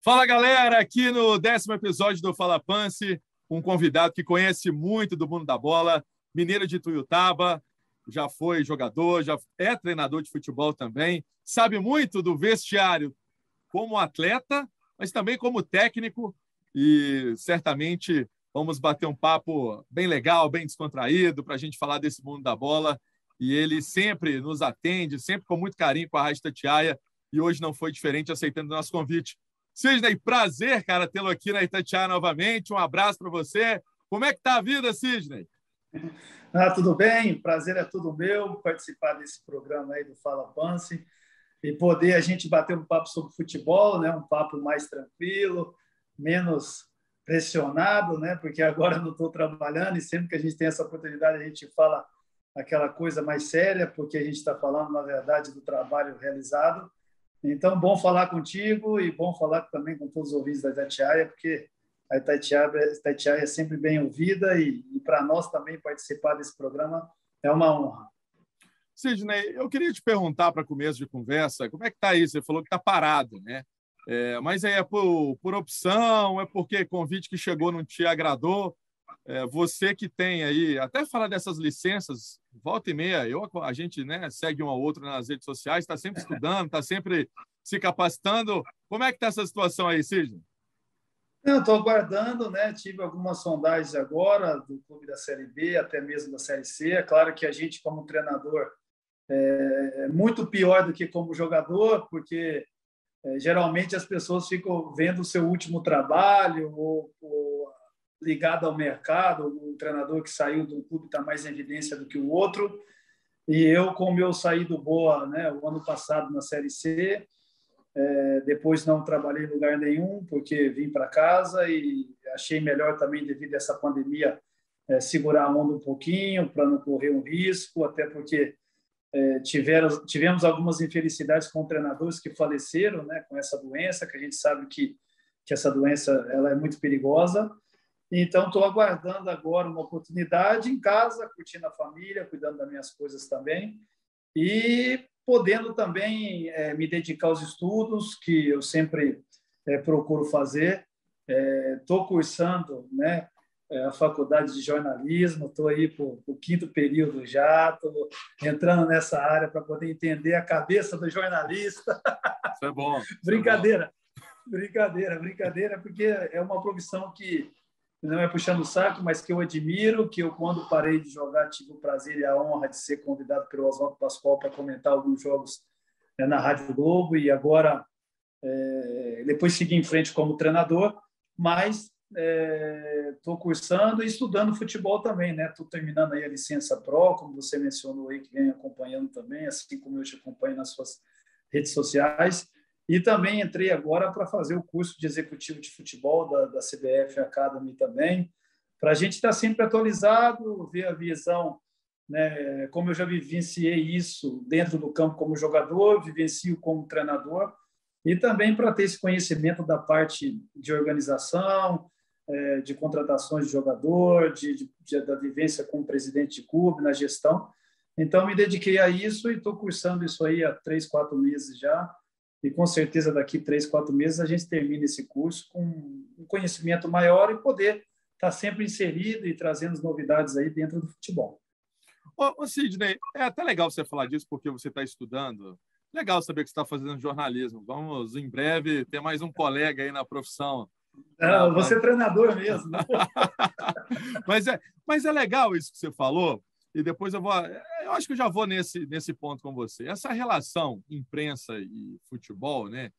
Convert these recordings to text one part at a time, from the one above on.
Fala, galera! Aqui no 10º episódio do Fala Pance, um convidado que conhece muito do mundo da bola, mineiro de Tuiutaba, já foi jogador, já é treinador de futebol também, sabe muito do vestiário como atleta, mas também como técnico, e certamente vamos bater um papo bem legal, bem descontraído, para a gente falar desse mundo da bola. E ele sempre nos atende, sempre com muito carinho com a Rádio Itatiaia, e hoje não foi diferente, aceitando o nosso convite. Sidney, prazer, cara, tê-lo aqui na Itatiaia novamente. Um abraço para você. Como é que tá a vida, Sidney? Tudo bem, prazer é tudo meu participar desse programa aí do Fala Pance e poder a gente bater um papo sobre futebol, né? Um papo mais tranquilo, menos pressionado, né? Porque agora não estou trabalhando e sempre que a gente tem essa oportunidade a gente fala aquela coisa mais séria, porque a gente está falando, na verdade, do trabalho realizado. Então, bom falar contigo e bom falar também com todos os ouvintes da Itatiaia, porque a Itatiaia é sempre bem ouvida e para nós também participar desse programa é uma honra. Sidney, eu queria te perguntar para começo de conversa, como é que está isso? Você falou que está parado, né? Mas aí é por opção, é porque convite que chegou não te agradou? Você que tem aí, até falar dessas licenças, volta e meia, a gente, né, segue um ao outro nas redes sociais, está sempre estudando, está sempre se capacitando. Como é que está essa situação aí, Sidney? Eu estou aguardando, né? Tive algumas sondagens agora do clube da Série B, até mesmo da Série C. É claro que a gente, como treinador, é muito pior do que como jogador, porque geralmente as pessoas ficam vendo o seu último trabalho ou ligado ao mercado. Um treinador que saiu do clube está mais em evidência do que o outro. E eu, como eu saí do Boa, né, o ano passado na Série C, depois não trabalhei em lugar nenhum, porque vim para casa e achei melhor também, devido a essa pandemia, segurar a onda um pouquinho para não correr um risco, até porque tivemos algumas infelicidades com treinadores que faleceram, né, com essa doença, que a gente sabe que essa doença ela é muito perigosa. Então, estou aguardando agora uma oportunidade em casa, curtindo a família, cuidando das minhas coisas também, e podendo também me dedicar aos estudos, que eu sempre procuro fazer. Estou cursando, né, a faculdade de jornalismo, estou aí para o 5º período já, estou entrando nessa área para poder entender a cabeça do jornalista. Isso é bom. Brincadeira, brincadeira, porque é uma profissão que não é puxando o saco, mas que eu admiro, que eu, quando parei de jogar, tive o prazer e a honra de ser convidado pelo Oswaldo Pascoal para comentar alguns jogos na Rádio Globo, e agora depois segui em frente como treinador, mas estou cursando e estudando futebol também, né? Estou terminando aí a licença Pro, como você mencionou aí, que vem acompanhando também, assim como eu te acompanho nas suas redes sociais. E também entrei agora para fazer o curso de executivo de futebol da CBF Academy também, para a gente estar sempre atualizado, ver a visão, né, como eu já vivenciei isso dentro do campo como jogador, vivencio como treinador, e também para ter esse conhecimento da parte de organização, de contratações de jogador, da vivência como presidente de clube, na gestão. Então, me dediquei a isso e estou cursando isso aí há 3, 4 meses já. E com certeza daqui 3, 4 meses a gente termina esse curso com um conhecimento maior e poder estar sempre inserido e trazendo as novidades aí dentro do futebol. Ô Sidney, é até legal você falar disso, porque você está estudando. Legal saber que você está fazendo jornalismo. Vamos, em breve, ter mais um colega aí na profissão. Você é treinador mesmo. Né? mas é legal isso que você falou, e depois eu acho que eu já vou nesse ponto com você. Essa relação imprensa e futebol, né?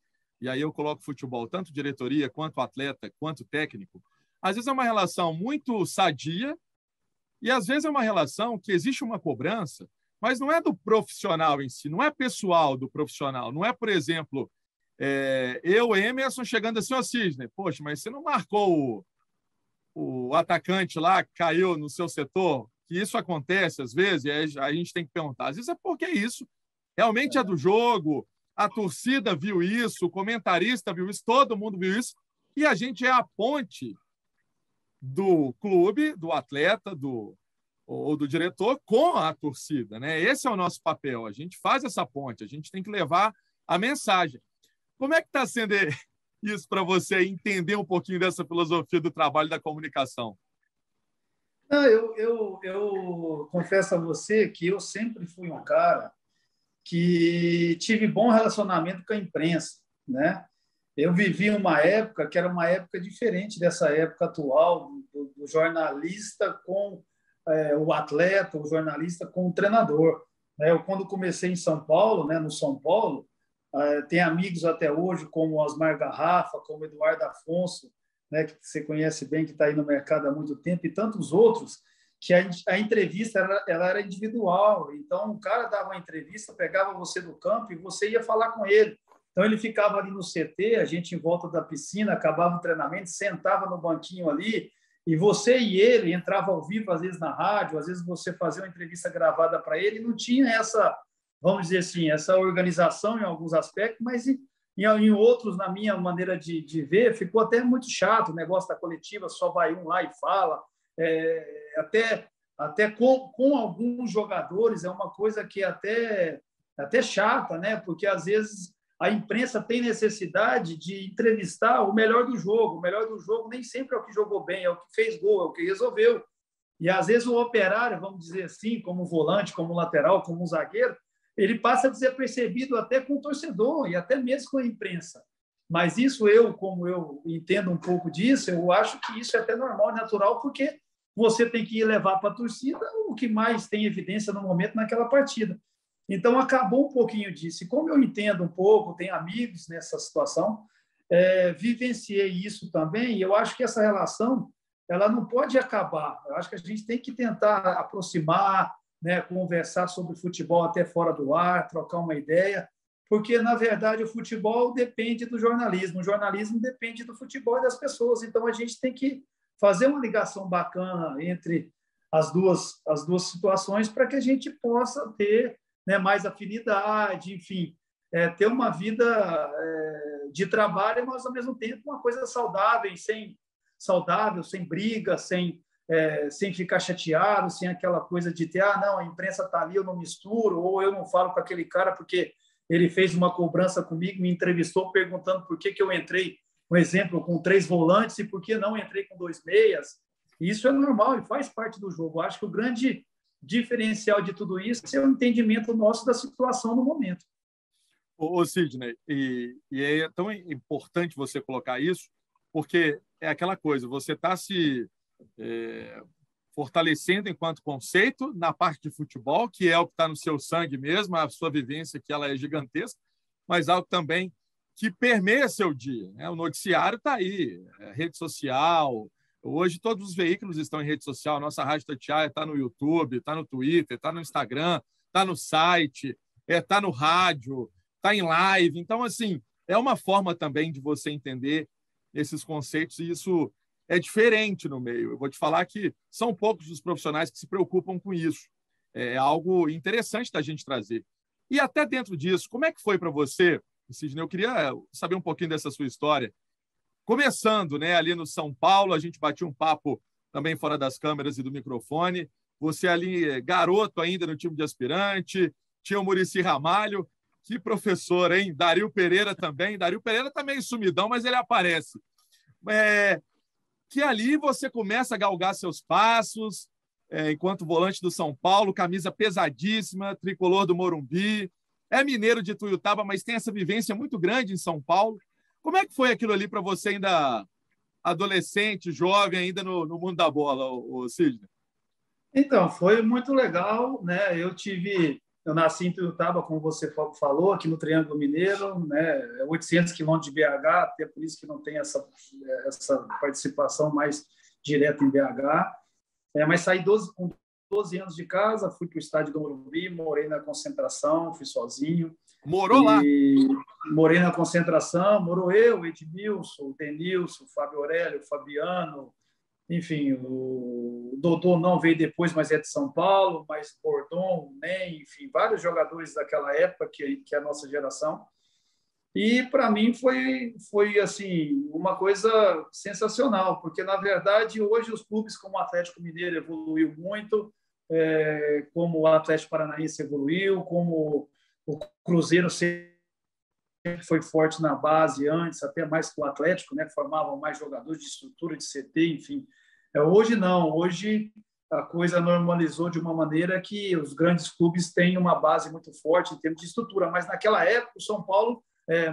E aí eu coloco futebol, tanto diretoria, quanto atleta, quanto técnico, às vezes é uma relação muito sadia e às vezes é uma relação que existe uma cobrança, mas não é do profissional em si, não é pessoal do profissional, não é, por exemplo, eu, Emerson, chegando assim, ó, Sidney, poxa, mas você não marcou o atacante lá que caiu no seu setor? Que isso acontece às vezes, e aí a gente tem que perguntar. Às vezes é porque isso realmente é do jogo, a torcida viu isso, o comentarista viu isso, todo mundo viu isso, e a gente é a ponte do clube, do atleta, ou do diretor com a torcida, né? Esse é o nosso papel, a gente faz essa ponte, a gente tem que levar a mensagem. Como é que está sendo isso para você entender um pouquinho dessa filosofia do trabalho da comunicação? Não, eu confesso a você que eu sempre fui um cara que tive bom relacionamento com a imprensa, né? Eu vivi uma época que era uma época diferente dessa época atual do jornalista com o atleta, o jornalista com o treinador. Né? Eu, quando comecei em São Paulo, né, no São Paulo, tem amigos até hoje, como Osmar Garrafa, como Eduardo Afonso, né, que você conhece bem, que está aí no mercado há muito tempo, e tantos outros, que a entrevista ela era individual. Então, o cara dava uma entrevista, pegava você do campo e você ia falar com ele. Então, ele ficava ali no CT, a gente em volta da piscina, acabava o treinamento, sentava no banquinho ali, e você e ele entrava ao vivo, às vezes na rádio, às vezes você fazia uma entrevista gravada para ele, e não tinha essa, vamos dizer assim, essa organização em alguns aspectos, mas em outros, na minha maneira de ver, ficou até muito chato o negócio da coletiva, só vai um lá e fala. Até com alguns jogadores é uma coisa que é até chata, né? Porque às vezes a imprensa tem necessidade de entrevistar o melhor do jogo. O melhor do jogo nem sempre é o que jogou bem, é o que fez gol, é o que resolveu. E às vezes o operário, vamos dizer assim, como volante, como lateral, como um zagueiro, ele passa desapercebido até com o torcedor e até mesmo com a imprensa. Mas isso como eu entendo um pouco disso, eu acho que isso é até normal e natural, porque você tem que levar para a torcida o que mais tem evidência no momento naquela partida. Então, acabou um pouquinho disso. E como eu entendo um pouco, tenho amigos nessa situação, vivenciei isso também, e eu acho que essa relação ela não pode acabar. Eu acho que a gente tem que tentar aproximar, né, conversar sobre futebol até fora do ar, trocar uma ideia, porque, na verdade, o futebol depende do jornalismo, o jornalismo depende do futebol e das pessoas. Então, a gente tem que fazer uma ligação bacana entre as duas situações para que a gente possa ter, né, mais afinidade, enfim, ter uma vida de trabalho, mas, ao mesmo tempo, uma coisa saudável, sem briga, sem ficar chateado, sem aquela coisa de ter, não, a imprensa está ali, eu não misturo, ou eu não falo com aquele cara porque ele fez uma cobrança comigo, me entrevistou perguntando por que eu entrei, um exemplo, com 3 volantes e por que não entrei com 2 meias. Isso é normal e faz parte do jogo. Eu acho que o grande diferencial de tudo isso é o entendimento nosso da situação no momento. Ô Sidney, e é tão importante você colocar isso, porque é aquela coisa, você está se fortalecendo enquanto conceito na parte de futebol, que é o que está no seu sangue mesmo, a sua vivência, que ela é gigantesca, mas algo também que permeia seu dia. Né? O noticiário está aí, rede social. Hoje todos os veículos estão em rede social. A nossa Rádio Itatiaia está no YouTube, está no Twitter, está no Instagram, está no site, está no rádio, está em live. Então, assim, é uma forma também de você entender esses conceitos, e isso é diferente no meio. Eu vou te falar que são poucos os profissionais que se preocupam com isso. É algo interessante da gente trazer. E até dentro disso, como é que foi para você, Sidney? Eu queria saber um pouquinho dessa sua história. Começando, né, ali no São Paulo, a gente batia um papo também fora das câmeras e do microfone. Você ali, garoto ainda no time de aspirante, tinha o Muricy Ramalho. Que professor, hein? Dario Pereira também. Dario Pereira tá meio sumidão, mas ele aparece. Que ali você começa a galgar seus passos, enquanto volante do São Paulo, camisa pesadíssima, tricolor do Morumbi, é mineiro de Tuiutaba, mas tem essa vivência muito grande em São Paulo. Como é que foi aquilo ali para você ainda adolescente, jovem, ainda no mundo da bola, o Sidney? Então, foi muito legal, né? Eu nasci em Tuiutaba, como você falou, aqui no Triângulo Mineiro, né? 800 quilômetros de BH, até por isso que não tem essa participação mais direta em BH. Mas saí com 12 anos de casa, fui para o estádio do Morumbi, morei na concentração, fui sozinho. Morou lá? Morei na concentração, morou eu, o Edmilson, o Denilson, o Fábio Aurélio, o Fabiano, enfim, o Dodô não veio depois, mas é de São Paulo, mas Bordon, Nem, enfim, vários jogadores daquela época que é a nossa geração. E para mim foi assim uma coisa sensacional, porque na verdade hoje os clubes como o Atlético Mineiro evoluiu muito, como o Atlético Paranaense evoluiu, como o Cruzeiro foi forte na base antes, até mais que o Atlético, né? Formavam mais jogadores de estrutura, de CT, enfim. Hoje não, hoje a coisa normalizou de uma maneira que os grandes clubes têm uma base muito forte em termos de estrutura, mas naquela época o São Paulo,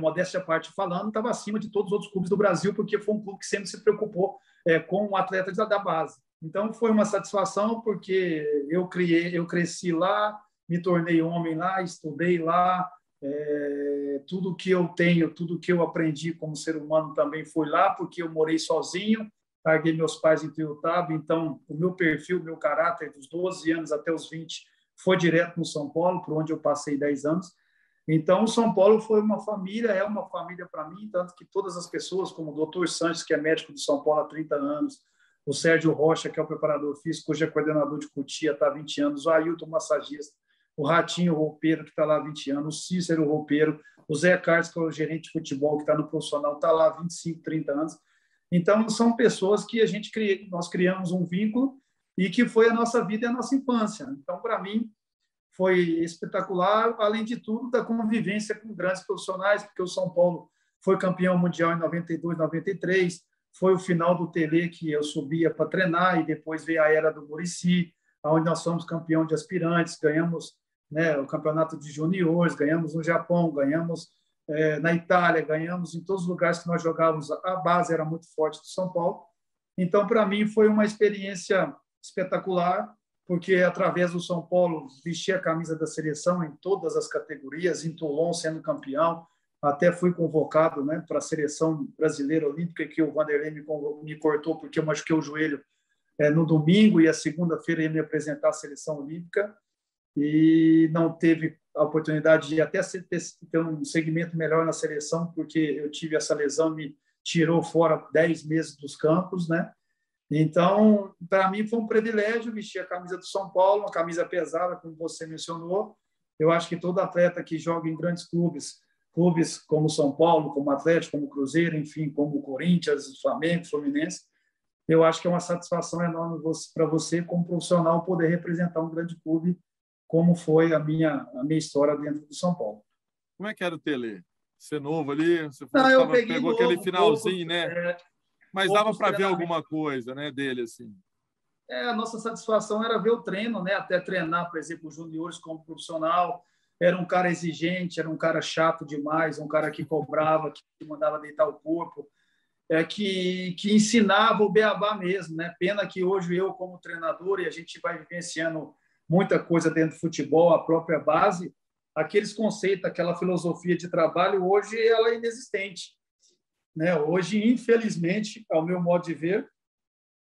modéstia à parte falando, estava acima de todos os outros clubes do Brasil, porque foi um clube que sempre se preocupou com o atleta da base. Então foi uma satisfação, porque eu cresci lá, me tornei homem lá, estudei lá, tudo que eu tenho, tudo que eu aprendi como ser humano também foi lá, porque eu morei sozinho, larguei meus pais em Tuiutaba, então o meu perfil, o meu caráter dos 12 anos até os 20 foi direto no São Paulo, por onde eu passei 10 anos. Então, o São Paulo foi uma família, é uma família para mim, tanto que todas as pessoas, como o doutor Sanches, que é médico de São Paulo há 30 anos, o Sérgio Rocha, que é o preparador físico, hoje é coordenador de Cotia, está há 20 anos, o Ailton, massagista, o Ratinho Roupeiro, que está lá há 20 anos, o Cícero Roupeiro, o Zé Carlos, que é o gerente de futebol, que está no profissional, está lá há 25, 30 anos. Então, são pessoas que nós criamos um vínculo e que foi a nossa vida e a nossa infância. Então, para mim, foi espetacular, além de tudo, da convivência com grandes profissionais, porque o São Paulo foi campeão mundial em 92, 93, foi o final do Tele que eu subia para treinar, e depois veio a era do Muricy, onde nós somos campeão de aspirantes, ganhamos, né, o campeonato de juniores, ganhamos no Japão, ganhamos na Itália, ganhamos em todos os lugares que nós jogávamos, a base era muito forte do São Paulo. Então, para mim, foi uma experiência espetacular, porque através do São Paulo vesti a camisa da seleção em todas as categorias, em Toulon sendo campeão, até fui convocado, né, para a seleção brasileira olímpica, que o Vanderlei me cortou porque eu machuquei o joelho no domingo, e a segunda-feira ia me apresentar à seleção olímpica, e não teve a oportunidade de até ter um segmento melhor na seleção, porque eu tive essa lesão, me tirou fora 10 meses dos campos, né? Então, para mim foi um privilégio vestir a camisa do São Paulo, uma camisa pesada, como você mencionou. Eu acho que todo atleta que joga em grandes clubes como São Paulo, como Atlético, como Cruzeiro, enfim, como Corinthians, Flamengo, Fluminense, eu acho que é uma satisfação enorme para você, como profissional, poder representar um grande clube, como foi a minha história dentro do São Paulo. Como é que era o Tele? Você novo ali, você falou, pegou aquele finalzinho, né? Mas dava para ver alguma coisa, né, dele assim. A nossa satisfação era ver o treino, né? Até treinar, por exemplo, os juniores como profissional. Era um cara exigente, era um cara chato demais, um cara que cobrava, que mandava deitar o corpo, que ensinava o beabá mesmo, né? Pena que hoje eu, como treinador, e a gente vai vivenciando muita coisa dentro do futebol, a própria base, aqueles conceitos, aquela filosofia de trabalho, hoje ela é inexistente, né? Hoje, infelizmente, ao meu modo de ver,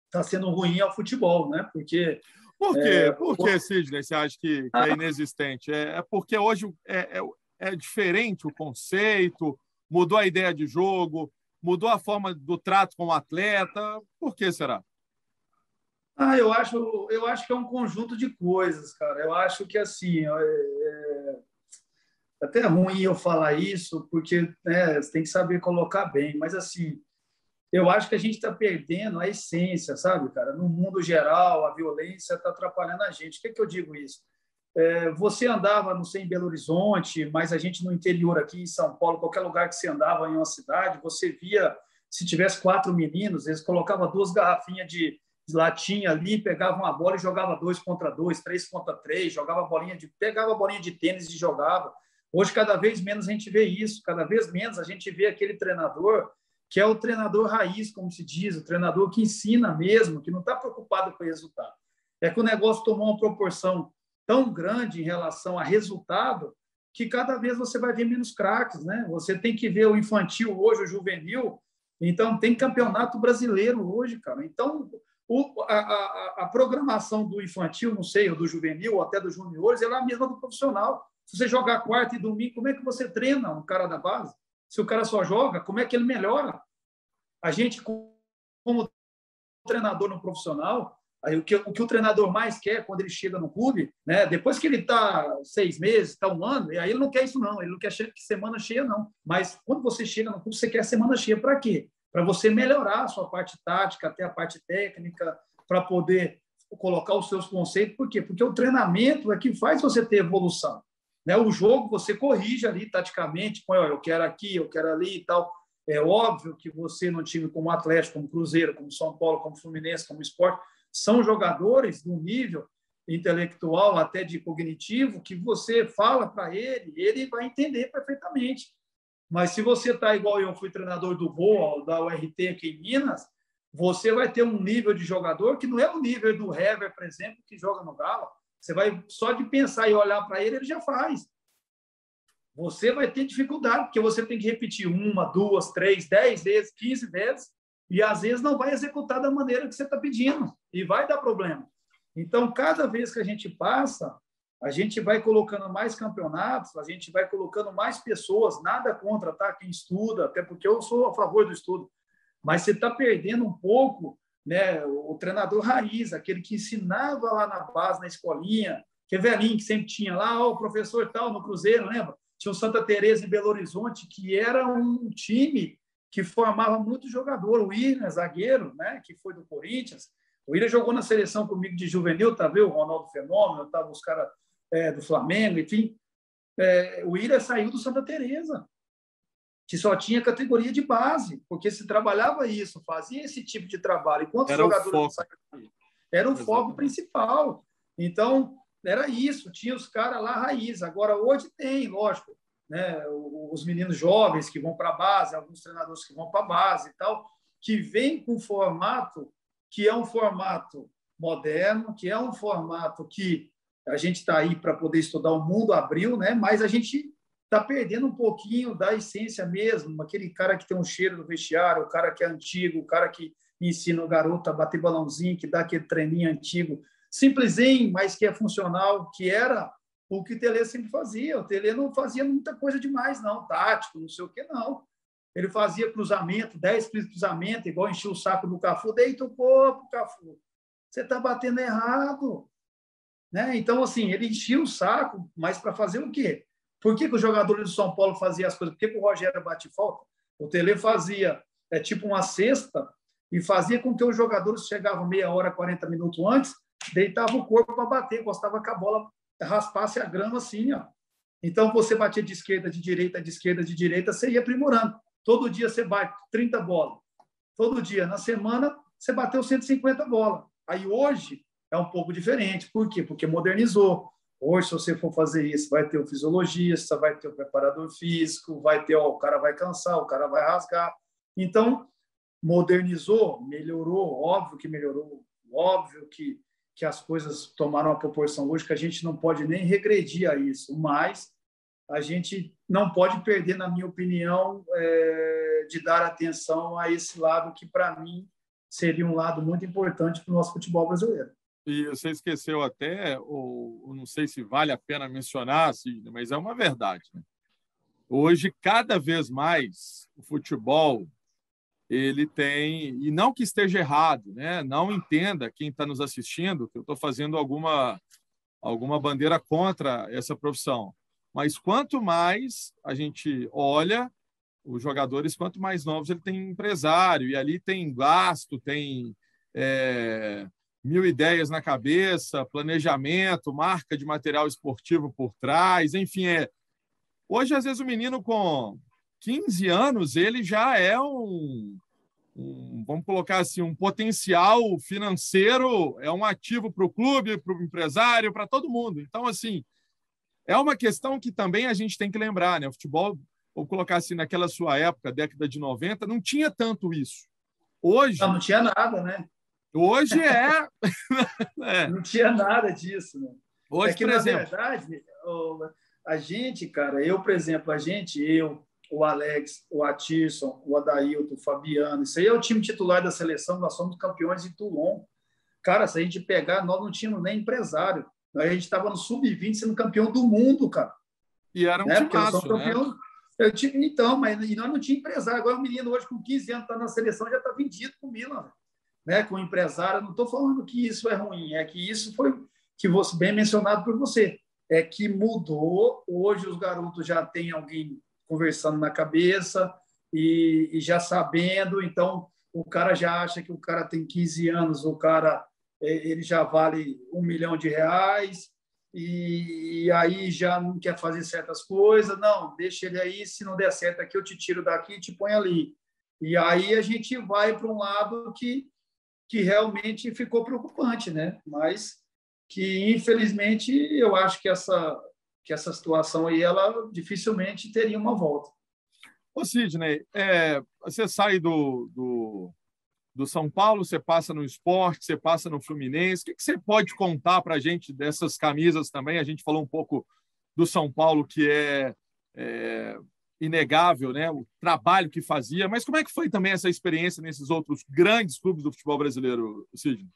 está sendo ruim ao futebol, né? Porque por quê? Por que, Sidney, você acha que é inexistente? É porque hoje é diferente o conceito, mudou a ideia de jogo, mudou a forma do trato com o atleta. Por que será? Eu acho que é um conjunto de coisas, cara. Eu acho que assim, até ruim eu falar isso, porque você tem que saber colocar bem, mas assim, eu acho que a gente está perdendo a essência, sabe, cara? No mundo geral, a violência está atrapalhando a gente. Por que eu digo isso? Você andava, não sei, em Belo Horizonte, mas a gente no interior aqui, em São Paulo, qualquer lugar que você andava em uma cidade, você via, se tivesse 4 meninos, eles colocavam 2 garrafinhas de latinha ali, pegavam a bola e jogava 2 contra 2, 3 contra 3, pegava a bolinha de tênis e jogava. Hoje, cada vez menos a gente vê isso, cada vez menos a gente vê aquele treinador que é o treinador raiz, como se diz, o treinador que ensina mesmo, que não está preocupado com o resultado. É que o negócio tomou uma proporção tão grande em relação a resultado que cada vez você vai ver menos craques, né? Você tem que ver o infantil hoje, o juvenil. Então, tem campeonato brasileiro hoje, cara. Então, a programação do infantil, não sei, ou do juvenil, ou até dos juniores, ela é a mesma do profissional. Se você jogar quarta e domingo, como é que você treina um cara da base? Se o cara só joga, como é que ele melhora? A gente, como treinador no profissional, o que o treinador mais quer quando ele chega no clube, né? Depois que ele está 6 meses, está 1 ano, e aí ele não quer isso, não. Ele não quer semana cheia, não. Mas quando você chega no clube, você quer semana cheia para quê? Para você melhorar a sua parte tática, até a parte técnica, para poder colocar os seus conceitos. Por quê? Porque o treinamento é que faz você ter evolução. né? O jogo você corrige ali taticamente, põe, olha, eu quero aqui, eu quero ali e tal. É óbvio que você, num time como o Atlético, como o Cruzeiro, como o São Paulo, como o Fluminense, como o Sport, são jogadores de um nível intelectual, até de cognitivo, que você fala para ele vai entender perfeitamente. Mas se você está igual eu fui treinador do Boa, da URT aqui em Minas, você vai ter um nível de jogador que não é o nível do Hever, por exemplo, que joga no Galo. Você vai só de pensar e olhar para ele já faz. Você vai ter dificuldade, porque você tem que repetir 1, 2, 3, 10 vezes, 15 vezes, e às vezes não vai executar da maneira que você está pedindo, e vai dar problema. Então, cada vez que a gente passa, a gente vai colocando mais campeonatos, a gente vai colocando mais pessoas, nada contra, tá? Quem estuda, até porque eu sou a favor do estudo, mas você está perdendo um pouco, né, o treinador raiz, aquele que ensinava lá na base, na escolinha, que é velhinho, que sempre tinha lá, o professor tal, no Cruzeiro, lembra? Tinha o Santa Teresa em Belo Horizonte, que era um time que formava muito jogador. O Willian, zagueiro, né, que foi do Corinthians. O Willian jogou na seleção comigo de juvenil, tá vendo? O Ronaldo Fenômeno, estavam os caras do Flamengo, enfim. O Willian saiu do Santa Teresa, que só tinha categoria de base, porque se trabalhava isso, fazia esse tipo de trabalho. Enquanto os jogadores não saíam, era o foco principal. Então, era isso, tinha os caras lá raiz. Agora, hoje tem, lógico, né, os meninos jovens que vão para a base, alguns treinadores que vão para a base e tal, que vêm com formato que é um formato moderno, que é um formato que a gente está aí para poder estudar, o mundo abriu, né? Mas a gente está perdendo um pouquinho da essência mesmo, aquele cara que tem um cheiro no vestiário, o cara que é antigo, o cara que ensina o garoto a bater balãozinho, que dá aquele treininho antigo, simplesinho, mas que é funcional, que era o que o Tele sempre fazia. O Tele não fazia muita coisa demais, não, tático, não sei o que, não. Ele fazia cruzamento, 10 cruzamentos, igual enchia o saco do Cafu, deita o corpo, Cafu. Você está batendo errado. Né? Então, assim, ele enchia o saco, mas para fazer o quê? Por que os jogadores do São Paulo faziam as coisas? Por que o Rogério bate falta? O Tele fazia tipo uma cesta e fazia com que os jogadores chegavam meia hora, 40 minutos antes, deitavam o corpo para bater, encostava com a bola, raspasse a grama assim, ó. Então, você batia de esquerda, de direita, de esquerda, de direita, você ia aprimorando. Todo dia você bate 30 bolas. Todo dia. Na semana, você bateu 150 bolas. Aí, hoje, é um pouco diferente. Por quê? Porque modernizou. Hoje, se você for fazer isso, vai ter o fisiologista, vai ter o preparador físico, vai ter, o cara vai cansar, o cara vai rasgar. Então, modernizou, melhorou, óbvio que melhorou, óbvio que as coisas tomaram uma proporção hoje que a gente não pode nem regredir a isso, mas a gente não pode perder, na minha opinião, de dar atenção a esse lado que, para mim, seria um lado muito importante para o nosso futebol brasileiro. E você esqueceu até, ou não sei se vale a pena mencionar, mas é uma verdade, né? Hoje, cada vez mais, o futebol ele tem, e não que esteja errado, né? Não entenda quem está nos assistindo que eu estou fazendo alguma bandeira contra essa profissão. Mas quanto mais a gente olha os jogadores, quanto mais novos ele tem empresário, e ali tem gasto, tem 1000 ideias na cabeça, planejamento, marca de material esportivo por trás, enfim. Hoje, às vezes, o menino com 15 anos, ele já é vamos colocar assim, um potencial financeiro, é um ativo para o clube, para o empresário, para todo mundo. Então, assim, é uma questão que também a gente tem que lembrar, né? O futebol, vou colocar assim, naquela sua época, década de 90, não tinha tanto isso. Hoje... Não tinha nada, né? Hoje Não tinha nada disso, né? Hoje, que, por exemplo... verdade, a gente, cara, eu, por exemplo, o Alex, o Atirson, o Adailton, o Fabiano, isso aí é o time titular da seleção, nós somos campeões de Toulon. Cara, se a gente pegar, nós não tínhamos nem empresário. A gente estava no sub-20 sendo campeão do mundo, cara. E era um timaço, né? Então, mas nós não tínhamos empresário. Agora o menino hoje com 15 anos está na seleção, já está vendido com o Milan, né? Com o empresário. Não estou falando que isso é ruim, é que isso foi que você bem mencionado por você. É que mudou. Hoje os garotos já têm alguém conversando na cabeça e já sabendo. Então, o cara já acha que o cara tem 15 anos, o cara ele já vale R$1 milhão. e aí já não quer fazer certas coisas. Não, deixa ele aí, se não der certo aqui, eu te tiro daqui e te ponho ali. E aí a gente vai para um lado que realmente ficou preocupante, né? Mas que, infelizmente, eu acho que essa situação aí, ela dificilmente teria uma volta. Ô, Sidney, você sai do São Paulo, você passa no Sport, você passa no Fluminense. O que você pode contar para a gente dessas camisas também? A gente falou um pouco do São Paulo, que é inegável, né? O trabalho que fazia. Mas como é que foi também essa experiência nesses outros grandes clubes do futebol brasileiro, Sidney?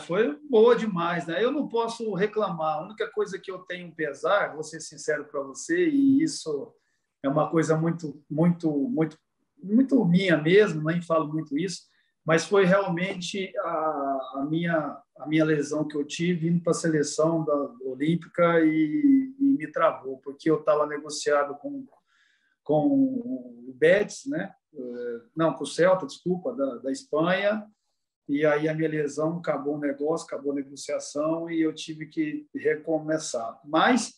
Foi boa demais, né? Eu não posso reclamar. A única coisa que eu tenho pesar, vou ser sincero para você, e isso é uma coisa muito minha mesmo, nem falo muito isso, mas foi realmente a minha lesão que eu tive indo para a seleção da olímpica e me travou, porque eu estava negociado com o Betis, né? Não, com o Celta, desculpa, da Espanha. E aí a minha lesão acabou o negócio, acabou a negociação e eu tive que recomeçar. Mas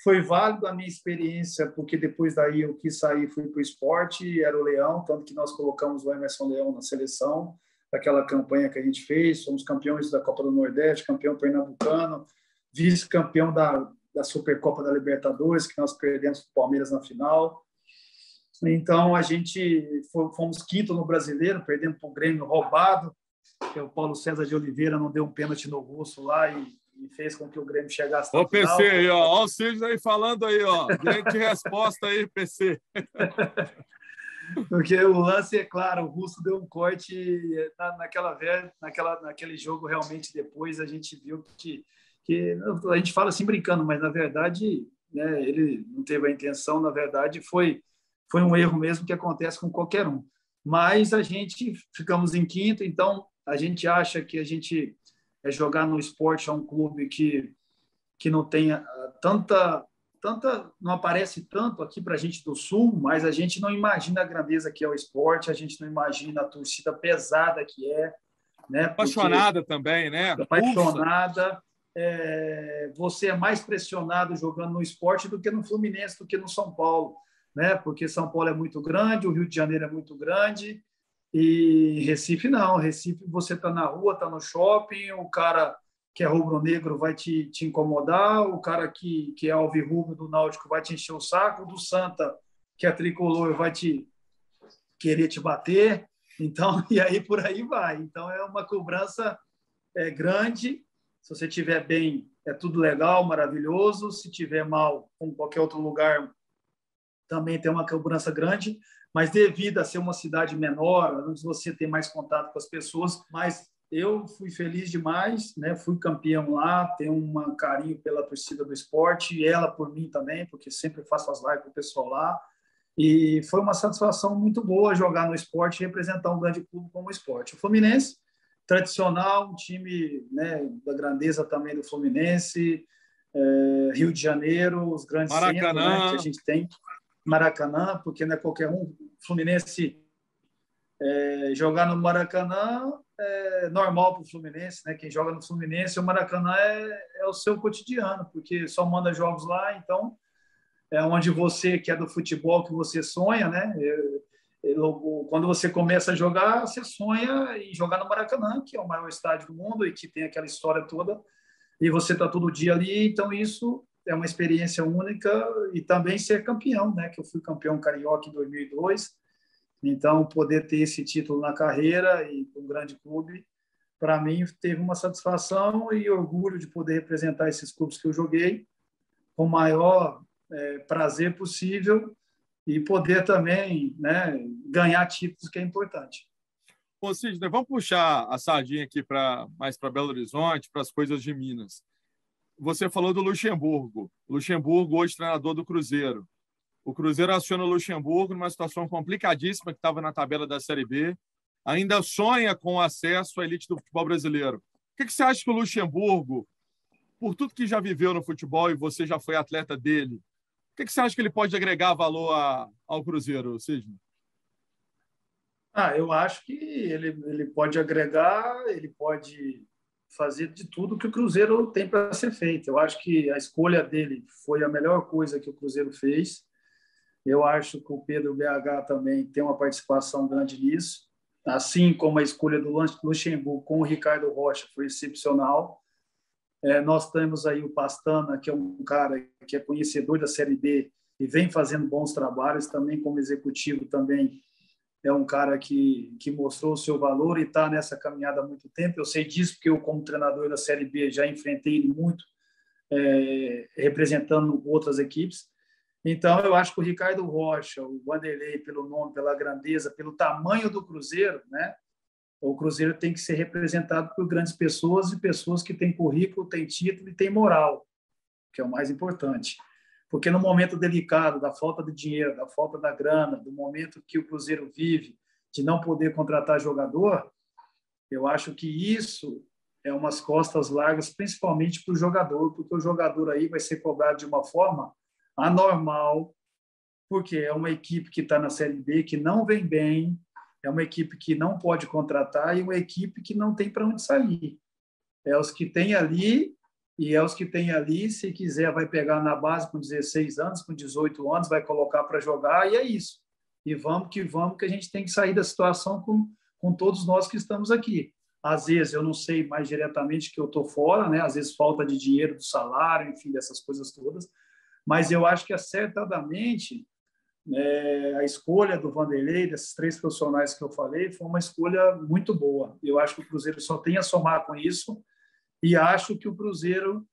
foi válido a minha experiência, porque depois daí eu quis sair, fui para o esporte, era o Leão, tanto que nós colocamos o Emerson Leão na seleção, daquela campanha que a gente fez, fomos campeões da Copa do Nordeste, campeão pernambucano, vice-campeão da Supercopa da Libertadores, que nós perdemos para o Palmeiras na final. Então, a gente fomos quinto no Brasileiro, perdemos para o Grêmio roubado, que o Paulo César de Oliveira não deu um pênalti no Russo lá e fez com que o Grêmio chegasse na final. Ô, PC aí, ó. Ó o Sidney aí falando aí, ó. Grande resposta aí, PC. Porque o lance, é claro, o Russo deu um corte naquele jogo, realmente, depois a gente viu que a gente fala assim brincando, mas, na verdade, né, ele não teve a intenção, na verdade, foi um erro mesmo que acontece com qualquer um. Mas a gente ficamos em quinto, então a gente acha que a gente jogar no esporte é um clube que não tenha tanta, não aparece tanto aqui para a gente do Sul, mas a gente não imagina a grandeza que é o esporte, a gente não imagina a torcida pesada que é, né? Apaixonada também, né? Apaixonada. Você é mais pressionado jogando no esporte do que no Fluminense, do que no São Paulo, né? Porque São Paulo é muito grande, o Rio de Janeiro é muito grande, e Recife não. Recife, você está na rua, está no shopping, o cara que é rubro-negro vai te incomodar, o cara que é alvirrubro do Náutico vai te encher o saco, do Santa, que é tricolor, vai querer te bater. Então, e aí por aí vai. Então, é uma cobrança grande. Se você estiver bem, é tudo legal, maravilhoso. Se estiver mal, como qualquer outro lugar, também tem uma cobrança grande, mas devido a ser uma cidade menor, onde você tem mais contato com as pessoas, mas eu fui feliz demais, né? Fui campeão lá, tenho um carinho pela torcida do esporte, e ela por mim também, porque sempre faço as lives com o pessoal lá, e foi uma satisfação muito boa jogar no esporte e representar um grande clube como o esporte. O Fluminense, tradicional, um time, né, da grandeza também do Fluminense, Rio de Janeiro, os grandes centros, né, que a gente tem, Maracanã, porque não é qualquer um. Fluminense jogar no Maracanã é normal para o Fluminense, né? Quem joga no Fluminense, o Maracanã é o seu cotidiano, porque só manda jogos lá, então é onde você, que é do futebol, que você sonha, né? Quando você começa a jogar, você sonha em jogar no Maracanã, que é o maior estádio do mundo e que tem aquela história toda, e você está todo dia ali, então isso é uma experiência única, e também ser campeão, né? Que eu fui campeão carioca em 2002, então poder ter esse título na carreira e um grande clube, para mim teve uma satisfação e orgulho de poder representar esses clubes que eu joguei com o maior prazer possível, e poder também, né, ganhar títulos, que é importante. Ô, Sidney, vamos puxar a sardinha aqui mais para Belo Horizonte, para as coisas de Minas. Você falou do Luxemburgo. Luxemburgo, hoje treinador do Cruzeiro. O Cruzeiro aciona o Luxemburgo numa situação complicadíssima, que estava na tabela da Série B. Ainda sonha com acesso à elite do futebol brasileiro. O que você acha que o Luxemburgo, por tudo que já viveu no futebol e você já foi atleta dele, o que você acha que ele pode agregar valor ao Cruzeiro, Sidney? Eu acho que ele pode agregar, ele pode fazer de tudo que o Cruzeiro tem para ser feito. Eu acho que a escolha dele foi a melhor coisa que o Cruzeiro fez. Eu acho que o Pedro BH também tem uma participação grande nisso, assim como a escolha do Luxemburgo com o Ricardo Rocha foi excepcional. Nós temos aí o Pastana, que é um cara que é conhecedor da Série B e vem fazendo bons trabalhos, também como executivo também é um cara que mostrou o seu valor e está nessa caminhada há muito tempo. Eu sei disso porque eu, como treinador da Série B, já enfrentei ele muito, representando outras equipes. Então, eu acho que o Ricardo Rocha, o Vanderlei, pelo nome, pela grandeza, pelo tamanho do Cruzeiro, né? O Cruzeiro tem que ser representado por grandes pessoas e pessoas que têm currículo, têm título e têm moral, que é o mais importante. Porque no momento delicado da falta de dinheiro, da falta da grana, do momento que o Cruzeiro vive, de não poder contratar jogador, eu acho que isso é umas costas largas, principalmente para o jogador, porque o jogador aí vai ser cobrado de uma forma anormal, porque é uma equipe que está na Série B, que não vem bem, é uma equipe que não pode contratar e uma equipe que não tem para onde sair. É os que tem ali, e é os que tem ali, se quiser, vai pegar na base com 16 anos, com 18 anos, vai colocar para jogar, e é isso. E vamos, que a gente tem que sair da situação com todos nós que estamos aqui. Às vezes, eu não sei mais diretamente que eu estou fora, né? Às vezes, falta de dinheiro, do salário, enfim, dessas coisas todas. Mas eu acho que, acertadamente, a escolha do Vanderlei, desses 3 profissionais que eu falei, foi uma escolha muito boa. Eu acho que o Cruzeiro só tem a somar com isso e acho que o Cruzeiro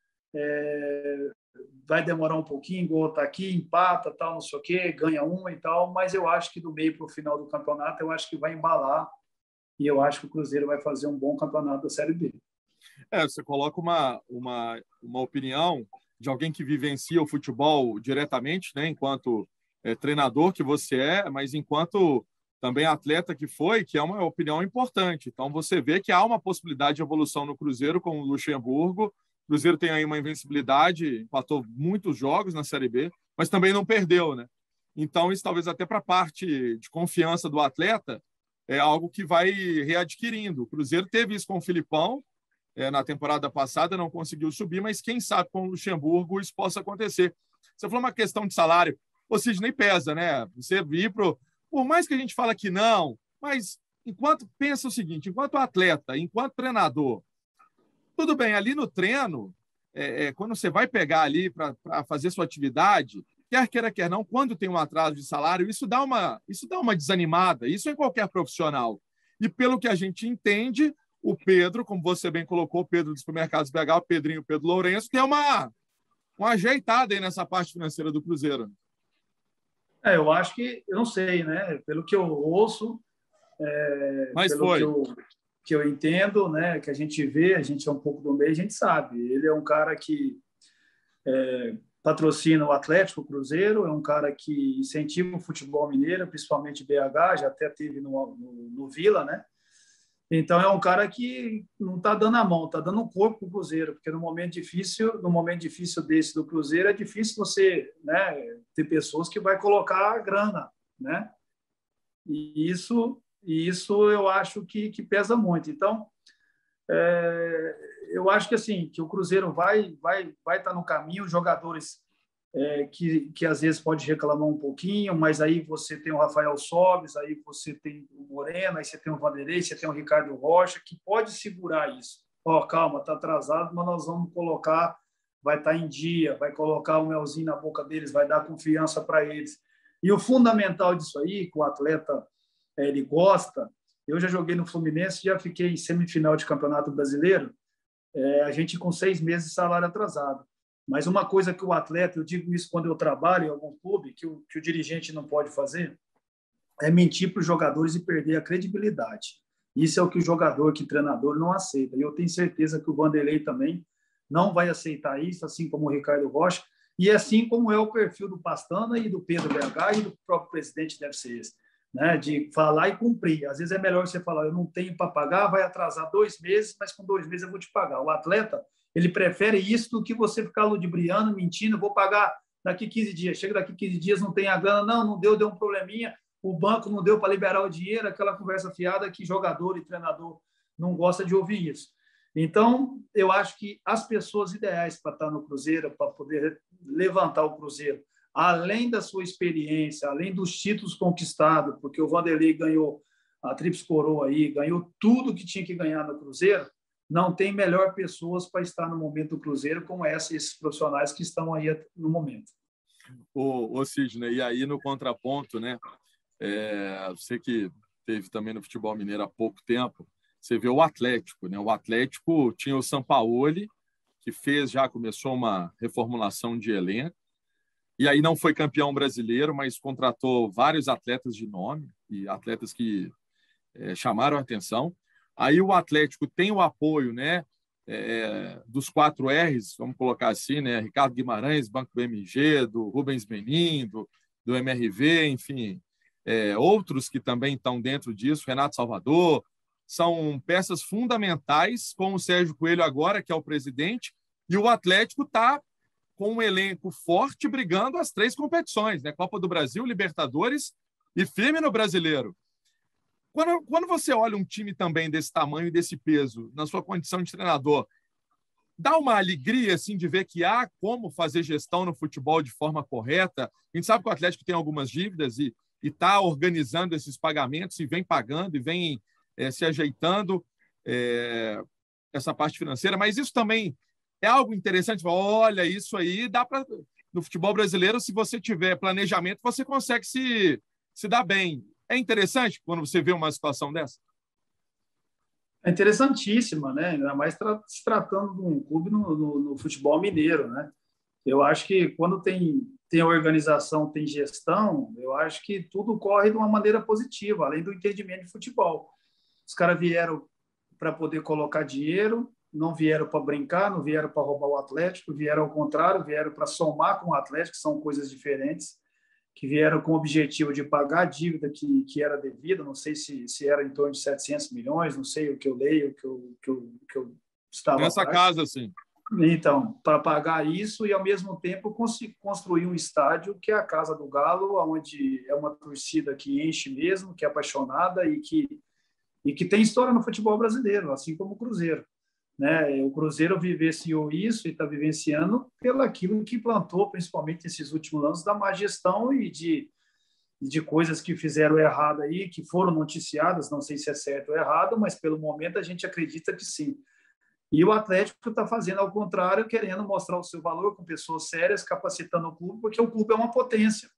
vai demorar um pouquinho, igual está aqui, empata, tal, não sei o quê, ganha uma e tal, mas eu acho que do meio para o final do campeonato, eu acho que vai embalar e eu acho que o Cruzeiro vai fazer um bom campeonato da Série B. Você coloca uma opinião de alguém que vivencia o futebol diretamente, né, enquanto treinador que você é, mas enquanto também atleta que foi, que é uma opinião importante. Então, você vê que há uma possibilidade de evolução no Cruzeiro com o Luxemburgo. O Cruzeiro tem aí uma invencibilidade, empatou muitos jogos na Série B, mas também não perdeu, né? Então, isso talvez até para a parte de confiança do atleta é algo que vai readquirindo. O Cruzeiro teve isso com o Filipão, na temporada passada, não conseguiu subir, mas quem sabe com o Luxemburgo isso possa acontecer. Você falou uma questão de salário, ou seja, nem pesa, né? Você vir pro... Por mais que a gente fala que não, mas pensa o seguinte, enquanto atleta, enquanto treinador, tudo bem, ali no treino, quando você vai pegar ali para fazer sua atividade, quer queira, quer não, quando tem um atraso de salário, isso dá uma desanimada, isso é em qualquer profissional. E pelo que a gente entende, o Pedro, como você bem colocou, o Pedro dos Supermercados BH, o Pedrinho, o Pedro Lourenço, tem uma ajeitada aí nessa parte financeira do Cruzeiro. Eu acho que, eu não sei, né? Pelo que eu ouço, mas pelo foi. que eu entendo, né? Que a gente vê, a gente é um pouco do meio, a gente sabe. Ele é um cara que patrocina o Atlético, o Cruzeiro, é um cara que incentiva o futebol mineiro, principalmente BH, já até teve no Vila, né? Então é um cara que não está dando a mão, está dando um corpo para o Cruzeiro, porque no momento difícil desse do Cruzeiro é difícil você, né, ter pessoas que vai colocar a grana, né? E isso eu acho que pesa muito. Então eu acho que assim que o Cruzeiro vai estar no caminho, os jogadores que às vezes pode reclamar um pouquinho, mas aí você tem o Rafael Sobis, aí você tem o Moreno, aí você tem o Vanderlei, você tem o Ricardo Rocha, que pode segurar isso. Calma, está atrasado, mas nós vamos colocar, vai estar em dia, vai colocar o melzinho na boca deles, vai dar confiança para eles. E o fundamental disso aí, que o atleta ele gosta, eu já joguei no Fluminense, já fiquei em semifinal de Campeonato Brasileiro, a gente com 6 meses de salário atrasado. Mas uma coisa que o atleta, eu digo isso quando eu trabalho em algum clube, que o dirigente não pode fazer, é mentir para os jogadores e perder a credibilidade. Isso é o que o jogador, que o treinador não aceita. E eu tenho certeza que o Vanderlei também não vai aceitar isso, assim como o Ricardo Rocha, e assim como é o perfil do Pastana e do Pedro BH e do próprio presidente deve ser esse, né? De falar e cumprir. Às vezes é melhor você falar, eu não tenho para pagar, vai atrasar 2 meses, mas com 2 meses eu vou te pagar. O atleta, ele prefere isso do que você ficar ludibriando, mentindo, vou pagar daqui 15 dias. Chega daqui 15 dias, não tem a grana, não deu um probleminha, o banco não deu para liberar o dinheiro, aquela conversa fiada que jogador e treinador não gosta de ouvir isso. Então, eu acho que as pessoas ideais para estar no Cruzeiro, para poder levantar o Cruzeiro, além da sua experiência, além dos títulos conquistados, porque o Vanderlei ganhou a Tríplice Coroa aí, ganhou tudo que tinha que ganhar no Cruzeiro, não tem melhor pessoas para estar no momento do Cruzeiro como esses profissionais que estão aí no momento. O Sidney, e aí no contraponto, né? Você que teve também no futebol mineiro há pouco tempo, você vê o Atlético, né? O Atlético tinha o Sampaoli, que começou uma reformulação de elenco, e aí não foi campeão brasileiro, mas contratou vários atletas de nome, e atletas que chamaram a atenção. Aí o Atlético tem o apoio, né, dos 4 R's, vamos colocar assim, né, Ricardo Guimarães, Banco BMG, do Rubens Menin, do MRV, enfim, outros que também estão dentro disso, Renato Salvador, são peças fundamentais, com o Sérgio Coelho agora, que é o presidente, e o Atlético está com um elenco forte brigando as 3 competições, né, Copa do Brasil, Libertadores e firme no Brasileiro. Quando você olha um time também desse tamanho e desse peso, na sua condição de treinador, dá uma alegria assim, de ver que há como fazer gestão no futebol de forma correta. A gente sabe que o Atlético tem algumas dívidas e está organizando esses pagamentos e vem pagando e vem se ajeitando essa parte financeira, mas isso também é algo interessante. Olha, isso aí dá para... No futebol brasileiro, se você tiver planejamento, você consegue se dar bem. É interessante quando você vê uma situação dessa? É interessantíssima, né? Ainda mais se tratando de um clube no futebol mineiro, né? Eu acho que quando tem organização, tem gestão, eu acho que tudo corre de uma maneira positiva, além do entendimento de futebol. Os caras vieram para poder colocar dinheiro, não vieram para brincar, não vieram para roubar o Atlético, vieram ao contrário, vieram para somar com o Atlético, que são coisas diferentes, que vieram com o objetivo de pagar a dívida que era devida, não sei se era em torno de 700 milhões, não sei o que eu leio, o que eu estava nessa casa, sim. Então, para pagar isso e, ao mesmo tempo, construir um estádio que é a Casa do Galo, onde é uma torcida que enche mesmo, que é apaixonada e que tem história no futebol brasileiro, assim como o Cruzeiro. Né? O Cruzeiro vivenciou isso e está vivenciando pelo aquilo que plantou, principalmente nesses últimos anos, da má gestão e de coisas que fizeram errado aí, que foram noticiadas, não sei se é certo ou errado, mas pelo momento a gente acredita que sim. E o Atlético está fazendo ao contrário, querendo mostrar o seu valor com pessoas sérias, capacitando o clube, porque o clube é uma potência.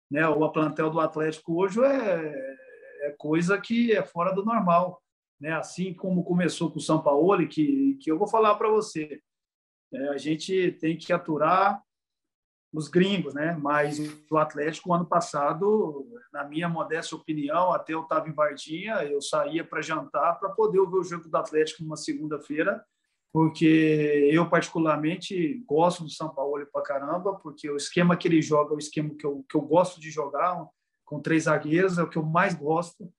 Né? O plantel do Atlético hoje é coisa que é fora do normal. Né? Assim como começou com o Sampaoli, que eu vou falar para você, a gente tem que aturar os gringos, né? Mas o Atlético, ano passado, na minha modesta opinião, até eu estava em Varginha, eu saía para jantar para poder ver o jogo do Atlético numa segunda-feira, porque eu particularmente gosto do Sampaoli para caramba, porque o esquema que ele joga é o esquema que eu gosto de jogar, com 3 zagueiros, é o que eu mais gosto.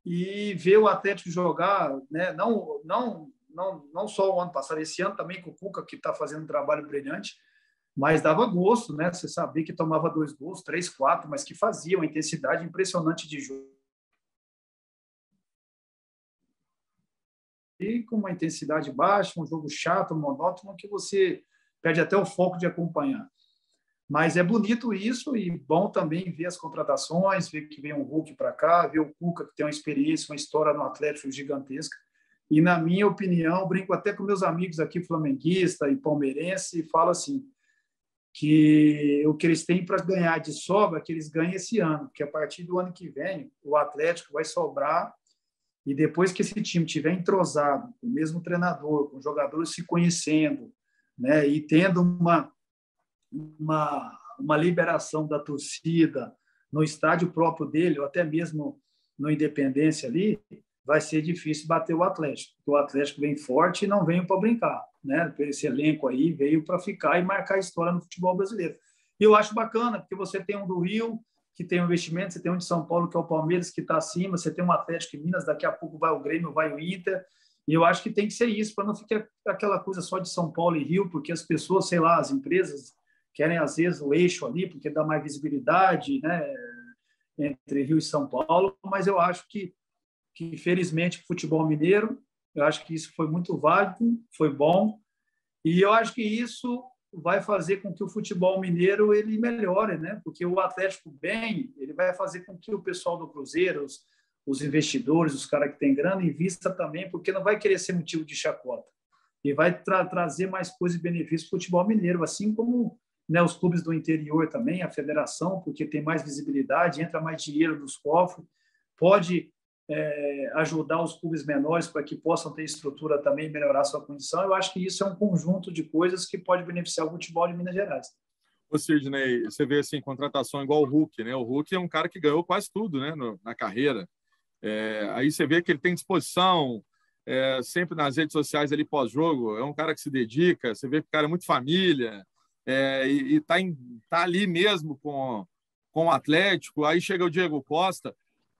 E ver o Atlético jogar, né? Não só o ano passado, esse ano também com o Cuca, que está fazendo um trabalho brilhante, mas dava gosto, né? Você sabia que tomava 2 gols, 3, 4, mas que fazia uma intensidade impressionante de jogo. E com uma intensidade baixa, um jogo chato, monótono, que você perde até o foco de acompanhar. Mas é bonito isso e bom também ver as contratações, ver que vem um Hulk para cá, ver o Cuca, que tem uma experiência, uma história no Atlético gigantesca. E, na minha opinião, brinco até com meus amigos aqui, flamenguista e palmeirense, e falo assim, que o que eles têm para ganhar de sobra, que eles ganhem esse ano, porque a partir do ano que vem, o Atlético vai sobrar. E depois que esse time tiver entrosado, com o mesmo treinador, com jogadores se conhecendo, né, e tendo uma liberação da torcida no estádio próprio dele, ou até mesmo no Independência ali, vai ser difícil bater o Atlético. Porque o Atlético vem forte e não veio para brincar. Né? Esse elenco aí veio para ficar e marcar a história no futebol brasileiro. E eu acho bacana, porque você tem um do Rio, que tem um investimento, você tem um de São Paulo, que é o Palmeiras, que está acima, você tem um Atlético em Minas, daqui a pouco vai o Grêmio, vai o Inter, e eu acho que tem que ser isso, para não ficar aquela coisa só de São Paulo e Rio, porque as pessoas, sei lá, as empresas querem, às vezes, o eixo ali, porque dá mais visibilidade, né, entre Rio e São Paulo, mas eu acho que felizmente, o futebol mineiro Eu acho que isso foi muito válido, foi bom, e eu acho que isso vai fazer com que o futebol mineiro ele melhore, né? Porque o Atlético bem, ele vai fazer com que o pessoal do Cruzeiro, os investidores, os caras que têm grana, invista também, porque não vai querer ser motivo de chacota. E vai trazer mais coisas e benefícios para o futebol mineiro, assim como, né, os clubes do interior também, a federação, porque tem mais visibilidade, entra mais dinheiro dos cofres, pode ajudar os clubes menores para que possam ter estrutura também e melhorar sua condição. Eu acho que isso é um conjunto de coisas que pode beneficiar o futebol de Minas Gerais. Ô, Sidney, você vê assim, contratação igual o Hulk, né? O Hulk é um cara que ganhou quase tudo, né, na carreira. Aí você vê que ele tem disposição, sempre nas redes sociais ali pós-jogo, é um cara que se dedica, você vê que o cara é muito família, e tá ali mesmo com o Atlético. Aí chega o Diego Costa,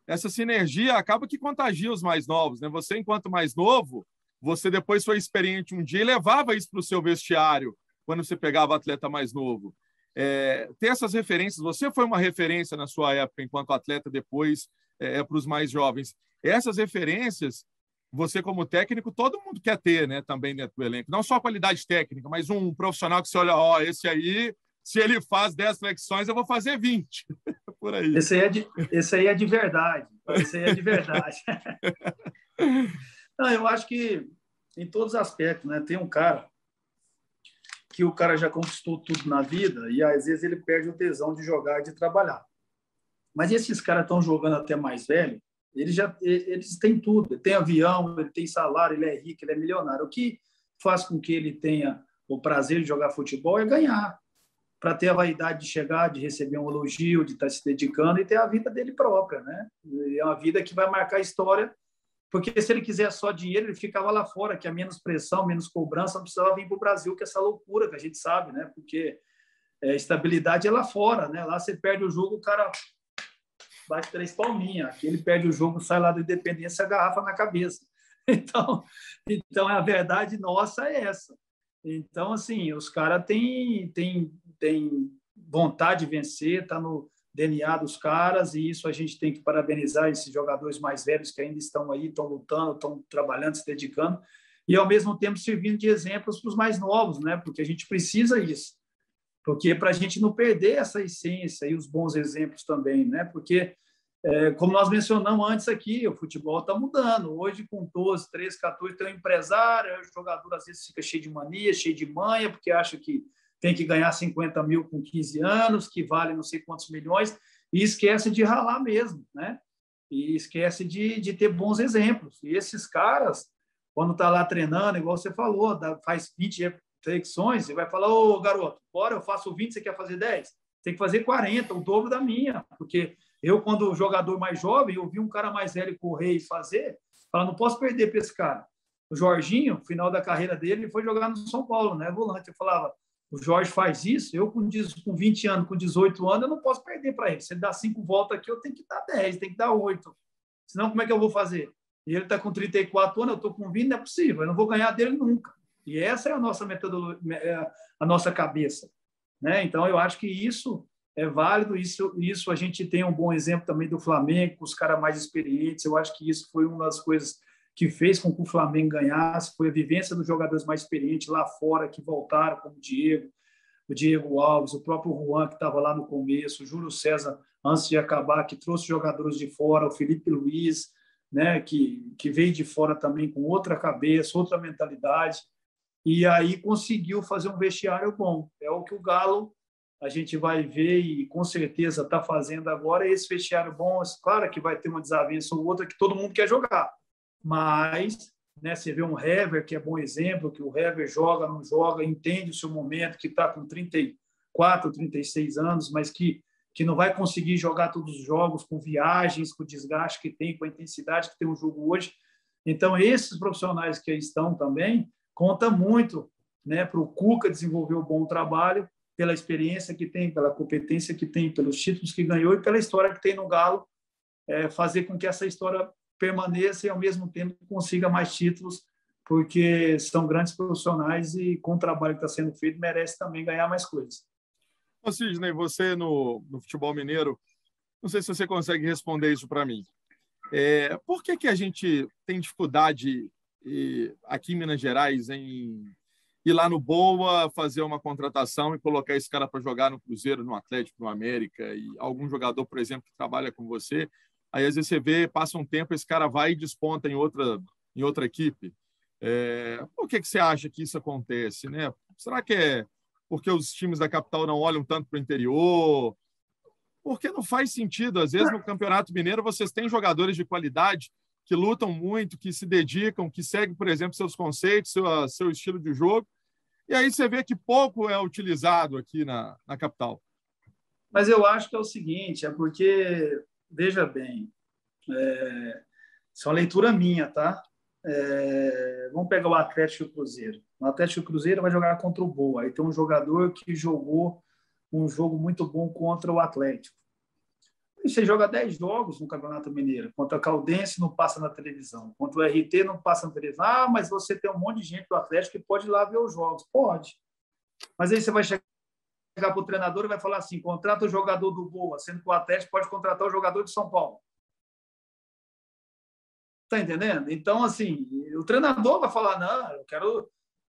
essa sinergia acaba que contagia os mais novos, né? Você, enquanto mais novo, você depois foi experiente um dia e levava isso para o seu vestiário quando você pegava atleta mais novo. Ter essas referências, você foi uma referência na sua época enquanto atleta, depois para os mais jovens. Essas referências, você como técnico, todo mundo quer ter, né, também dentro do elenco. Não só a qualidade técnica, mas um profissional que você olha, esse aí, se ele faz 10 flexões, eu vou fazer 20. Por aí. Esse aí é de verdade. Esse aí é de verdade. Não, eu acho que em todos os aspectos, né? Tem um cara que o cara já conquistou tudo na vida e às vezes ele perde o tesão de jogar e de trabalhar. Mas esses caras estão jogando até mais velho, eles têm tudo. Ele tem avião, ele tem salário, ele é rico, ele é milionário. O que faz com que ele tenha o prazer de jogar futebol é ganhar, para ter a vaidade de chegar, de receber um elogio, de estar se dedicando e ter a vida dele própria, né? É uma vida que vai marcar a história, porque se ele quiser só dinheiro, ele ficava lá fora, que é menos pressão, menos cobrança, não precisava vir para o Brasil, que é essa loucura que a gente sabe, né? Porque estabilidade é lá fora, né? Lá você perde o jogo, o cara bate 3 palminhas. Aqui ele perde o jogo, sai lá do Independência, a garrafa na cabeça. Então a verdade nossa é essa. Então, assim, os caras têm vontade de vencer, está no DNA dos caras, e isso a gente tem que parabenizar esses jogadores mais velhos que ainda estão aí, estão lutando, estão trabalhando, se dedicando, e ao mesmo tempo servindo de exemplos para os mais novos, né? Porque a gente precisa isso. Porque para a gente não perder essa essência e os bons exemplos também, né? Porque, como nós mencionamos antes aqui, o futebol está mudando. Hoje, com 12, 13, 14, tem um empresário, o jogador às vezes fica cheio de mania, cheio de manha, porque acha que tem que ganhar 50 mil com 15 anos, que vale não sei quantos milhões, e esquece de ralar mesmo, né? E esquece de ter bons exemplos. E esses caras, quando está lá treinando, igual você falou, faz 20 flexões, você vai falar, ô garoto, bora, eu faço 20, você quer fazer 10? Tem que fazer 40, o dobro da minha, porque eu, quando jogador mais jovem, eu vi um cara mais velho correr e fazer, falar, não posso perder para esse cara. O Jorginho, no final da carreira dele, ele foi jogar no São Paulo, né, volante. Eu falava, o Jorge faz isso, eu com 20 anos, com 18 anos, eu não posso perder para ele. Se ele dá 5 voltas aqui, eu tenho que dar 10, tem que dar 8. Senão, como é que eu vou fazer? E ele está com 34 anos, eu estou com 20, não é possível, eu não vou ganhar dele nunca. E essa é a nossa metodologia, a nossa cabeça, né? Então, eu acho que isso é válido, isso a gente tem um bom exemplo também do Flamengo, os caras mais experientes. Eu acho que isso foi uma das coisas que fez com que o Flamengo ganhasse, foi a vivência dos jogadores mais experientes lá fora, que voltaram, como o Diego Alves, o próprio Juan, que estava lá no começo, o Júlio César, antes de acabar, que trouxe jogadores de fora, o Felipe Luiz, né, que veio de fora também com outra cabeça, outra mentalidade, e aí conseguiu fazer um vestiário bom. É o que o Galo, a gente vai ver e com certeza está fazendo agora, esse vestiário bom. Claro que vai ter uma desavença ou outra que todo mundo quer jogar, mas, né, você vê um Hever, que é bom exemplo, que o Hever joga, não joga, entende o seu momento, que está com 34, 36 anos, mas que não vai conseguir jogar todos os jogos com viagens, com o desgaste que tem, com a intensidade que tem o jogo hoje. Então, esses profissionais que aí estão também, conta muito, né, para o Cuca desenvolver um bom trabalho, pela experiência que tem, pela competência que tem, pelos títulos que ganhou e pela história que tem no Galo, fazer com que essa história permaneça e, ao mesmo tempo, consiga mais títulos, porque são grandes profissionais e, com o trabalho que está sendo feito, merece também ganhar mais coisas. Ô, Sidney, você no futebol mineiro, não sei se você consegue responder isso para mim. Por que a gente tem dificuldade aqui em Minas Gerais, em ir lá no Boa, fazer uma contratação e colocar esse cara para jogar no Cruzeiro, no Atlético, no América, e algum jogador, por exemplo, que trabalha com você, aí às vezes você vê, passa um tempo, esse cara vai e desponta em outra equipe. Por que você acha que isso acontece, né? Será que é porque os times da capital não olham tanto para o interior? Porque não faz sentido. Às vezes, no Campeonato Mineiro, vocês têm jogadores de qualidade que lutam muito, que se dedicam, que seguem, por exemplo, seus conceitos, seu estilo de jogo. E aí você vê que pouco é utilizado aqui na capital. Mas eu acho que é o seguinte, porque, veja bem, isso é uma leitura minha, tá? Vamos pegar o Atlético e o Cruzeiro. O Atlético e o Cruzeiro vai jogar contra o Boa. Aí tem um jogador que jogou um jogo muito bom contra o Atlético. E você joga 10 jogos no Campeonato Mineiro. Contra a Caldense não passa na televisão. Contra o RT não passa na televisão. Ah, mas você tem um monte de gente do Atlético que pode ir lá ver os jogos. Pode. Mas aí você vai chegar para o treinador e vai falar assim, contrata o jogador do Boa, sendo que o Atlético pode contratar o jogador de São Paulo. Está entendendo? Então, assim, o treinador vai falar, não,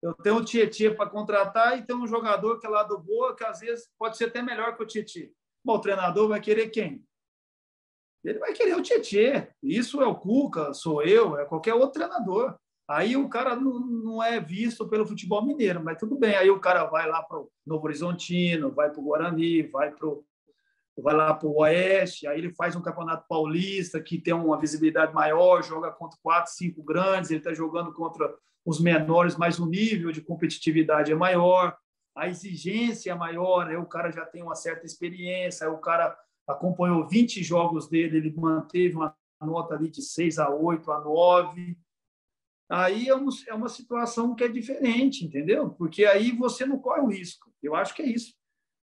eu tenho o Tietê para contratar e tem um jogador que é lá do Boa, que às vezes pode ser até melhor que o Tietê. Bom, o treinador vai querer quem? Ele vai querer o Tietê. Isso é o Cuca, sou eu, é qualquer outro treinador. Aí o cara não é visto pelo futebol mineiro, mas tudo bem. Aí o cara vai lá para o Novo Horizontino, vai para o Guarani, vai lá para o Oeste, aí ele faz um campeonato paulista que tem uma visibilidade maior, joga contra 4, 5 grandes, ele está jogando contra os menores, mas o nível de competitividade é maior, a exigência é maior, aí o cara já tem uma certa experiência, aí o cara acompanhou 20 jogos dele, ele manteve uma nota ali de 6-8, a 9. Aí é uma situação que é diferente, entendeu? Porque aí você não corre o risco. Eu acho que é isso.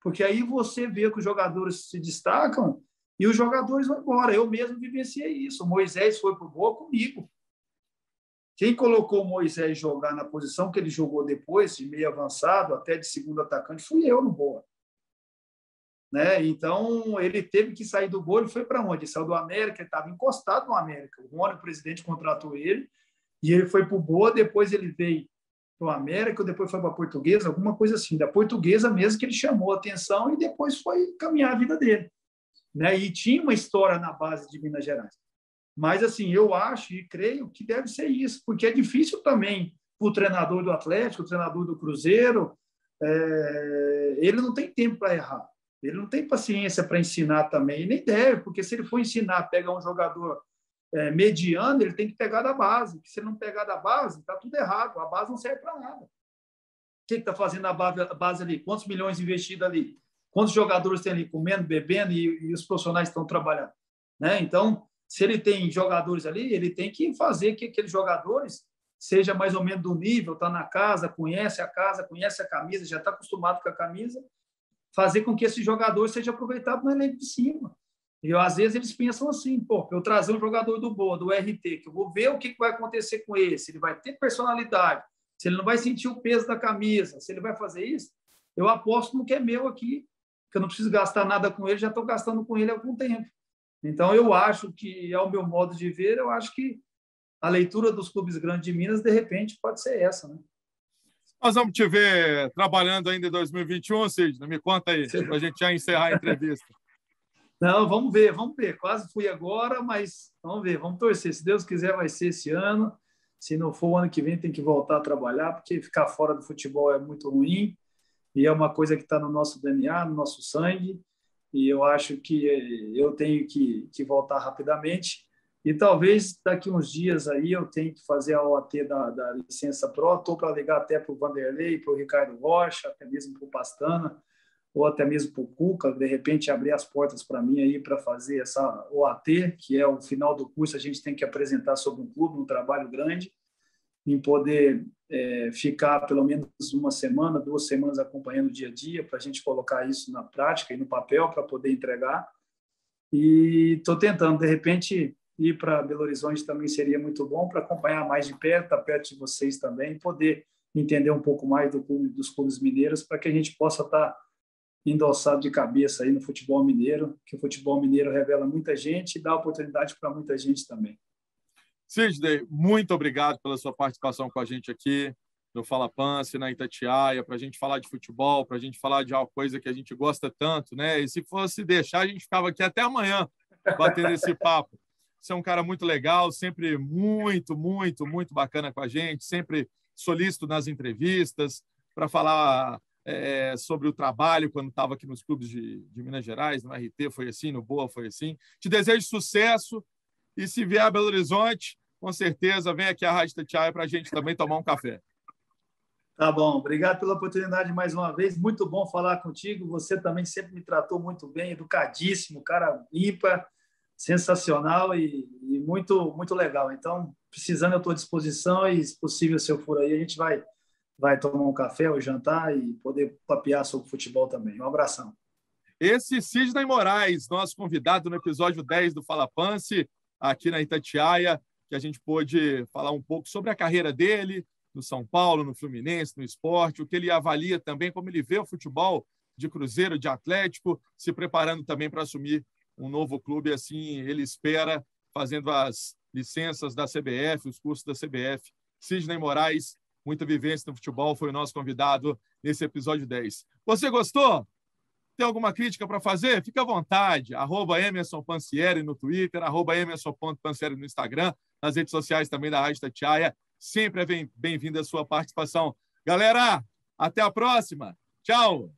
Porque aí você vê que os jogadores se destacam e os jogadores vão embora. Eu mesmo vivenciei isso. O Moisés foi para o Boa comigo. Quem colocou o Moisés jogar na posição que ele jogou depois, de meio avançado, até de segundo atacante, fui eu no Boa. Né? Então, ele teve que sair do Boa. Ele foi para onde? Ele saiu do América, ele estava encostado no América. O Rony, o presidente, contratou ele e ele foi para o Boa. Depois ele veio para o América, depois foi para a Portuguesa, alguma coisa assim. Da Portuguesa mesmo que ele chamou a atenção e depois foi caminhar a vida dele. Né? E tinha uma história na base de Minas Gerais. Mas, assim, eu acho e creio que deve ser isso, porque é difícil também para o treinador do Atlético, o treinador do Cruzeiro, ele não tem tempo para errar. Ele não tem paciência para ensinar também, e nem deve, porque se ele for ensinar, pegar um jogador mediano, ele tem que pegar da base. Se ele não pegar da base, está tudo errado. A base não serve para nada. O que está fazendo a base ali? Quantos milhões investidos ali? Quantos jogadores tem ali comendo, bebendo e os profissionais estão trabalhando? Né? Então, se ele tem jogadores ali, ele tem que fazer que aqueles jogadores seja mais ou menos do nível, está na casa, conhece a camisa, já está acostumado com a camisa, fazer com que esse jogador seja aproveitado no elenco de cima. E às vezes eles pensam assim, pô, eu trazer um jogador do Boa, do RT, que eu vou ver o que vai acontecer com ele, se ele vai ter personalidade, se ele não vai sentir o peso da camisa, se ele vai fazer isso, eu aposto no que é meu aqui, que eu não preciso gastar nada com ele, já estou gastando com ele há algum tempo. Então, eu acho que, ao meu modo de ver, eu acho que a leitura dos clubes grandes de Minas, de repente, pode ser essa, né? Nós vamos te ver trabalhando ainda em 2021, Sidney. Me conta aí, para a gente já encerrar a entrevista. Não, vamos ver. Quase fui agora, mas vamos ver, vamos torcer. Se Deus quiser, vai ser esse ano. Se não for o ano que vem, tem que voltar a trabalhar, porque ficar fora do futebol é muito ruim e é uma coisa que está no nosso DNA, no nosso sangue. E eu acho que eu tenho que voltar rapidamente. E talvez daqui uns dias aí eu tenho que fazer a OAT da licença Pro. Estou para ligar até para o Vanderlei, para o Ricardo Rocha, até mesmo para o Pastana, ou até mesmo para o Cuca, de repente abrir as portas para mim aí para fazer essa OAT, que é o final do curso, a gente tem que apresentar sobre um clube, um trabalho grande, em poder ficar pelo menos uma semana, 2 semanas acompanhando o dia a dia, para a gente colocar isso na prática e no papel para poder entregar. E estou tentando, de repente, ir para Belo Horizonte também seria muito bom para acompanhar mais de perto, estar perto de vocês também, poder entender um pouco mais dos clubes mineiros, para que a gente possa estar endossado de cabeça aí no futebol mineiro, que o futebol mineiro revela muita gente e dá oportunidade para muita gente também. Sidney, muito obrigado pela sua participação com a gente aqui no Fala Pance, na Itatiaia, para a gente falar de futebol, para a gente falar de uma coisa que a gente gosta tanto, né? E se fosse deixar, a gente ficava aqui até amanhã batendo esse papo. Você é um cara muito legal, sempre muito, muito, muito bacana com a gente, sempre solícito nas entrevistas para falar sobre o trabalho quando estava aqui nos clubes de Minas Gerais, no RT foi assim, no Boa foi assim. Te desejo sucesso e se vier a Belo Horizonte, com certeza vem aqui à Rádio Itatiaia para a gente também tomar um café. Tá bom, obrigado pela oportunidade mais uma vez, muito bom falar contigo, você também sempre me tratou muito bem, educadíssimo, cara ímpar, sensacional e muito, muito legal. Então, precisando, eu estou à disposição e, se possível, se eu for aí, a gente vai tomar um café ou jantar e poder papear sobre futebol também. Um abração. Esse Sidney Moraes, nosso convidado no episódio 10 do Fala Pance, aqui na Itatiaia, que a gente pôde falar um pouco sobre a carreira dele no São Paulo, no Fluminense, no Sport, o que ele avalia também, como ele vê o futebol de Cruzeiro, de Atlético, se preparando também para assumir um novo clube, assim ele espera, fazendo as licenças da CBF, os cursos da CBF. Sidney Moraes, muita vivência no futebol, foi o nosso convidado nesse episódio 10. Você gostou? Tem alguma crítica para fazer? Fique à vontade. @EmersonPansieri no Twitter, @Emerson.Pansieri no Instagram, nas redes sociais também da Rádio Itatiaia. Sempre é bem-vinda a sua participação. Galera, até a próxima. Tchau!